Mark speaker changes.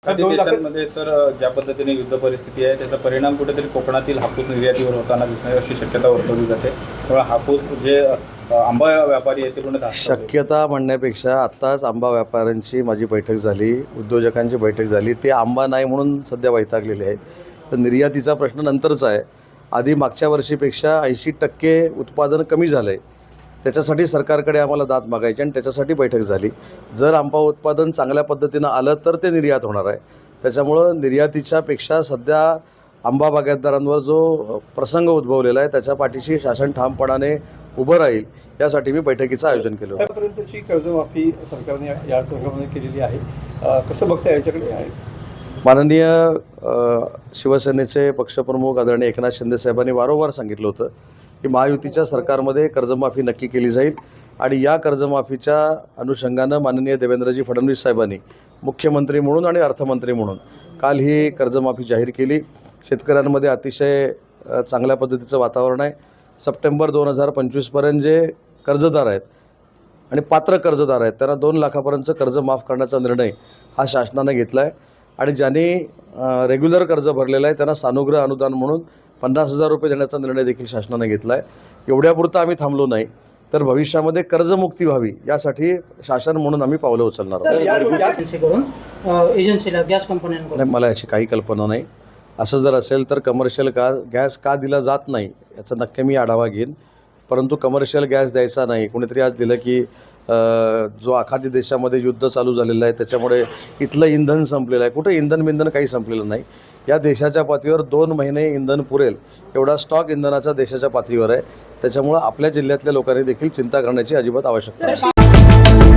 Speaker 1: देशांमध्ये तर ज्या पद्धतीने युद्ध परिस्थिती आहे त्याचा परिणाम कुठेतरी कोकणातील हापूस निर्यातीवर होताना दिसणार अशी शक्यता वर्तवली जाते. त्यामुळे हापूस जे आंबा व्यापारी आहे ते पुढे
Speaker 2: शक्यता म्हणण्यापेक्षा आत्ताच आंबा व्यापाऱ्यांची माझी बैठक झाली, उद्योजकांची बैठक झाली. ते आंबा नाही म्हणून सध्या वैतागलेले आहेत. तर निर्यातीचा प्रश्न नंतरचा आहे. आधी मागच्या वर्षीपेक्षा 80% उत्पादन कमी झालं आहे. त्याच्यासाठी सरकारकडे आम्हाला दाद मागायची आणि त्याच्यासाठी बैठक झाली. जर आंबा उत्पादन चांगल्या पद्धतीनं आलं तर ते निर्यात होणार आहे. त्याच्यामुळं निर्यातीच्यापेक्षा सध्या आंबा बागायतदारांवर जो प्रसंग उद्भवलेला आहे त्याच्या पाठीशी शासन ठामपणाने उभं राहील यासाठी मी बैठकीचं आयोजन केलं होतं.
Speaker 3: आतापर्यंतची कर्जमाफी सरकारने या अर्थसंकल्पामध्ये केलेली आहे. कसं बघता याच्याकडे आहे?
Speaker 2: माननीय शिवसेनेचे पक्षप्रमुख आदरणीय एकनाथ शिंदे साहेबांनी वारंवार सांगितलं होतं की महायुतीच्या सरकारमध्ये कर्जमाफी नक्की केली जाईल आणि या कर्जमाफीच्या अनुषंगानं माननीय देवेंद्रजी फडणवीस साहेबांनी मुख्यमंत्री म्हणून आणि अर्थमंत्री म्हणून काल ही कर्जमाफी जाहीर केली. शेतकऱ्यांमध्ये अतिशय चांगल्या पद्धतीचं वातावरण आहे. सप्टेंबर 2025पर्यंत जे कर्जदार आहेत आणि पात्र कर्जदार आहेत त्यांना 2 लाखापर्यंतचं कर्ज माफ करण्याचा निर्णय हा शासनानं घेतला आहे आणि ज्यांनी रेग्युलर कर्ज भरलेलं आहे त्यांना सानुग्रह अनुदान म्हणून 50,000 रुपये देण्याचा निर्णय देखील शासनानं घेतला आहे. एवढ्यापुरतं आम्ही थांबलो नाही तर भविष्यामध्ये कर्जमुक्ती व्हावी यासाठी शासन म्हणून आम्ही पावलं उचलणार आहोत.
Speaker 4: एजन्सीला गॅस कंपन्यांकडून
Speaker 2: मला याची काही कल्पना नाही. असं जर असेल तर कमर्शियल गॅस का दिला जात नाही याचा नक्की मी आढावा घेईन. परंतु कमर्शियल गॅस द्यायचा नाही. कोणीतरी आज दिलं की जो आखाती देशामध्ये युद्ध चालू झालेलं आहे त्याच्यामुळे इथलं इंधन संपलेलं आहे. कुठे इंधन काही संपलेलं नाही. या देशाच्या पातळीवर 2 महिने इंधन पुरेल एवढा स्टॉक इंधनाचा देशाच्या पातळीवर आहे. त्याच्यामुळं आपल्या जिल्ह्यातल्या लोकांनी देखील चिंता करण्याची अजिबात आवश्यकता नाही.